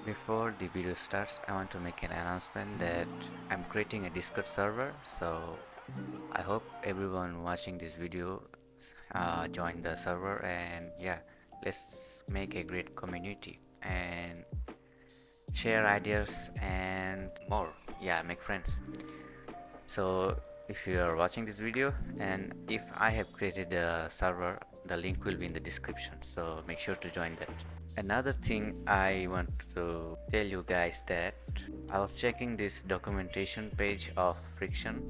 Before the video starts, I want to make an announcement that I'm creating a Discord server, so I hope everyone watching this video join the server, and yeah, let's make a great community and share ideas and more. Yeah, make friends. So if you are watching this video and if I have created a server, the link will be in the description, so make sure to join that. Another thing I want to tell you guys that I was checking this documentation page of Friction,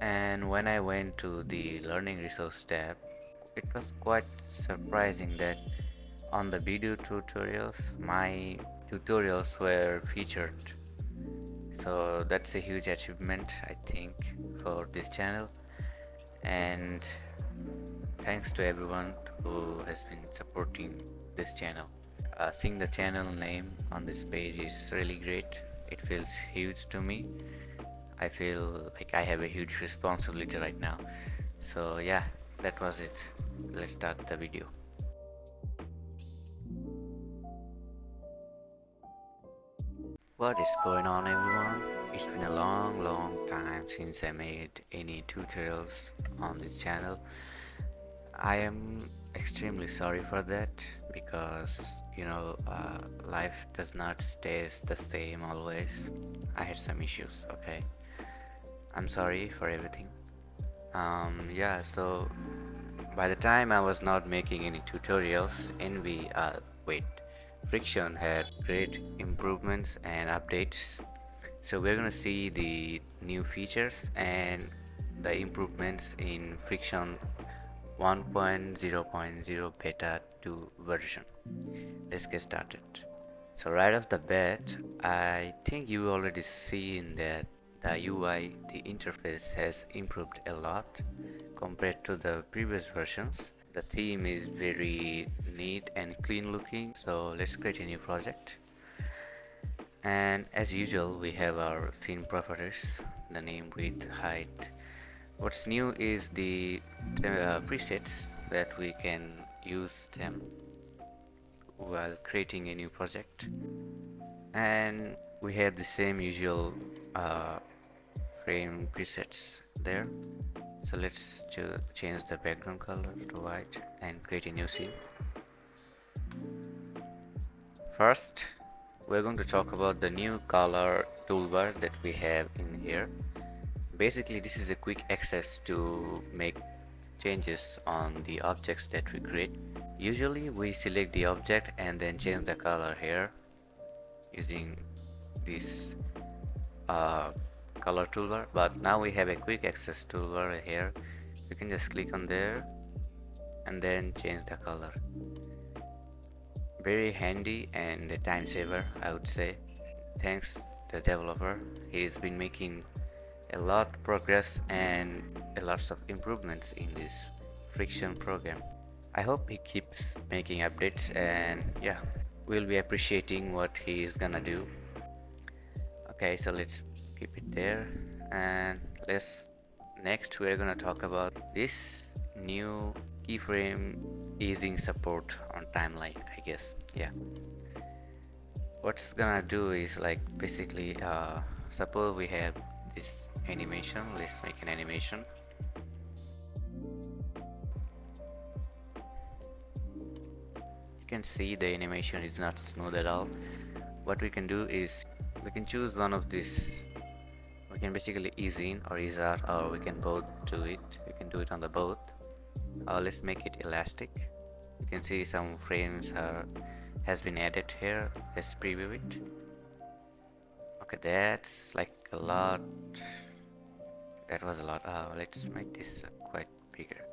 and when I went to the learning resource tab, it was quite surprising that on the video tutorials my tutorials were featured. So that's a huge achievement, I think, for this channel, and thanks to everyone who has been supporting this channel. Seeing the channel name on this page is really great. It feels huge to me. I feel like I have a huge responsibility right now. So yeah, that was it. Let's start the video. What is going on, everyone? It's been a long time since I made any tutorials on this channel. I am extremely sorry for that because life does not stays the same always. I had some issues. Okay, I'm sorry for everything. Yeah, so by the time I was not making any tutorials, wait, Friction had great improvements and updates. So we're gonna see the new features and the improvements in Friction 1.0.0 Beta 2 version. Let's get started. So right off the bat, I think you already seen that the UI, the interface has improved a lot compared to the previous versions. The theme is very neat and clean looking. So let's create a new project. And as usual, we have our scene properties, the name, width, height. What's new is the presets that we can use them while creating a new project, and we have the same usual uh, frame presets there. So let's change the background color to white and create a new scene. First, we're going to talk about the new color toolbar that we have in here. Basically, this is a quick access to make changes on the objects that we create. Usually we select the object and then change the color here using this color toolbar, but now we have a quick access toolbar here. You can just click on there and then change the color. Very handy and a time saver, I would say. Thanks to the developer, he's been making a lot of progress and a lots of improvements in this Friction program. I hope he keeps making updates, and yeah, we'll be appreciating what he is gonna do. Okay, so let's keep it there, and next we're gonna talk about this new keyframe easing support on timeline, I guess. Yeah, what's gonna do is like basically suppose we have this animation. Let's make an animation. You can see the animation is not smooth at all. What we can do is we can choose one of these. We can basically ease in or ease out, or we can both do it. We can do it on the both. Let's make it elastic. You can see some frames has been added here. Let's preview it. Okay, that's like a lot. That was a lot. Let's make this quite bigger,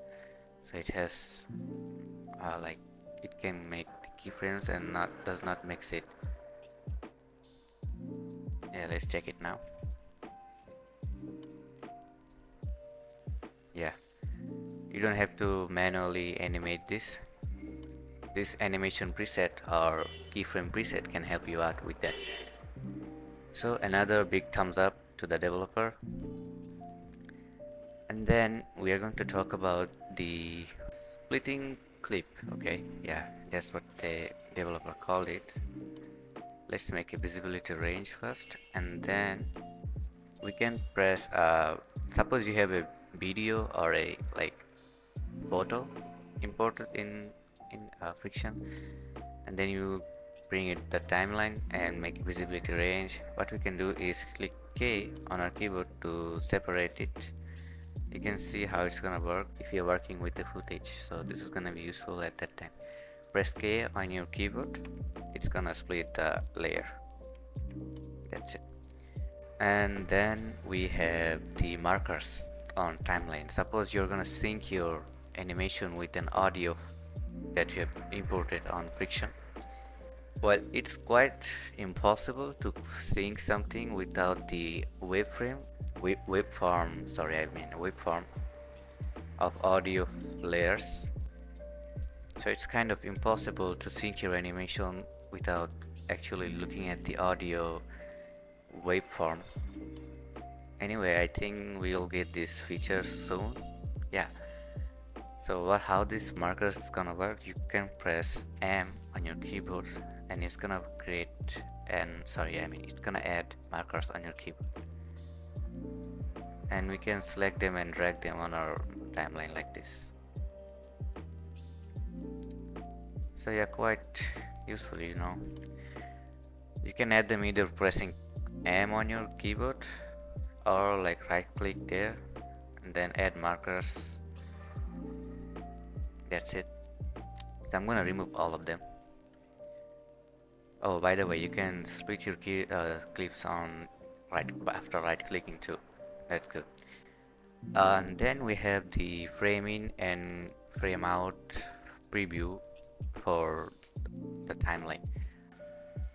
so it has like it can make the keyframes and does not mix it. Yeah, let's check it now. Yeah, you don't have to manually animate this. This animation preset or keyframe preset can help you out with that. So another big thumbs up to the developer. And then we are going to talk about the splitting clip. Okay, yeah, that's what the developer called it. let's make a visibility range first, and then we can press suppose you have a video or a like photo imported in friction, and then you bring it the timeline and make a visibility range. What we can do is click K on our keyboard to separate it. You can see how it's gonna work if you're working with the footage, so this is gonna be useful at that time. Press K on your keyboard, it's gonna split the layer. That's it. And then we have the markers on timeline. Suppose you're gonna sync your animation with an audio that you have imported on friction. Well, it's quite impossible to sync something without the waveform of audio layers. So it's kind of impossible to sync your animation without actually looking at the audio waveform. Anyway, I think we'll get this feature soon. Yeah. So how this marker is gonna work, you can press M on your keyboard and it's gonna it's gonna add markers on your keyboard, and we can select them and drag them on our timeline like this. So yeah, quite useful, you know. You can add them either pressing M on your keyboard or like right click there and then add markers. That's it. So I'm gonna remove all of them. Oh, by the way, you can split your clips on after right clicking too. That's good. And then we have the frame in and frame out preview for the timeline.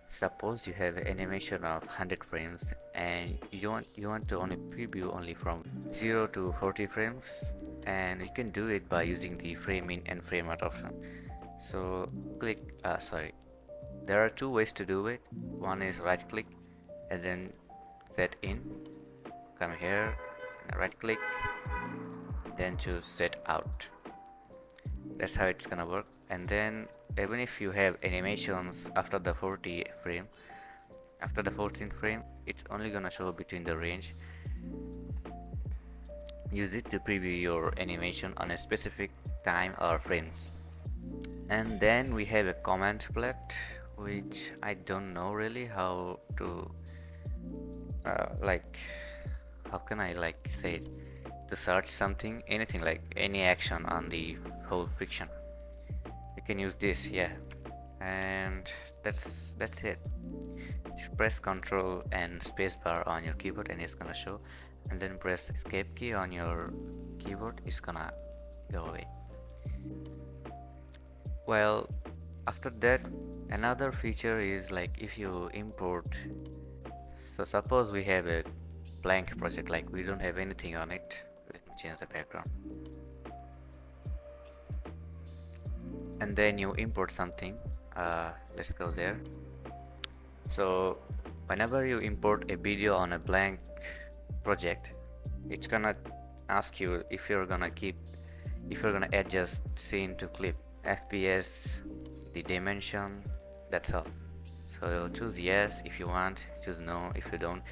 Suppose you have an animation of 100 frames and you want to only preview only from 0 to 40 frames, and you can do it by using the frame in and frame out option. So there are two ways to do it. One is right click and then set in, come here, right click, then choose set out. That's how it's gonna work. And then even if you have animations after the 14th frame, it's only gonna show between the range. Use it to preview your animation on a specific time or frames. And then we have a command Platte, which I don't know really how to how can I say it? To search something, anything like any action on the whole friction. You can use this, yeah, and that's it. Just press Ctrl and spacebar on your keyboard and it's gonna show, and then press escape key on your keyboard, it's gonna go away. Well, after that, another feature is like if you import, so suppose we have a blank project, like we don't have anything on it. Let me change the background. And then you import something. Let's go there. So whenever you import a video on a blank project, it's gonna ask you if you're gonna adjust scene to clip, FPS, the dimension, that's all. So choose yes if you want, choose no if you don't,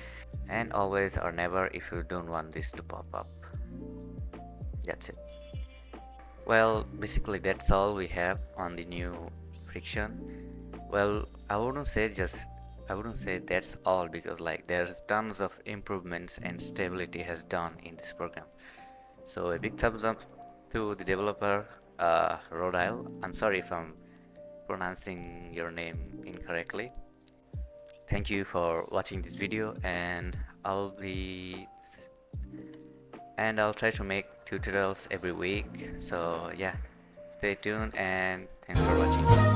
and always or never if you don't want this to pop up. That's it. Well, basically that's all we have on the new friction. Well, I wouldn't say that's all, because like there's tons of improvements and stability has done in this program. So a big thumbs up to the developer, Rodile. I'm sorry if I'm pronouncing your name incorrectly. Thank you for watching this video, and I'll try to make tutorials every week. So yeah, stay tuned and thanks for watching.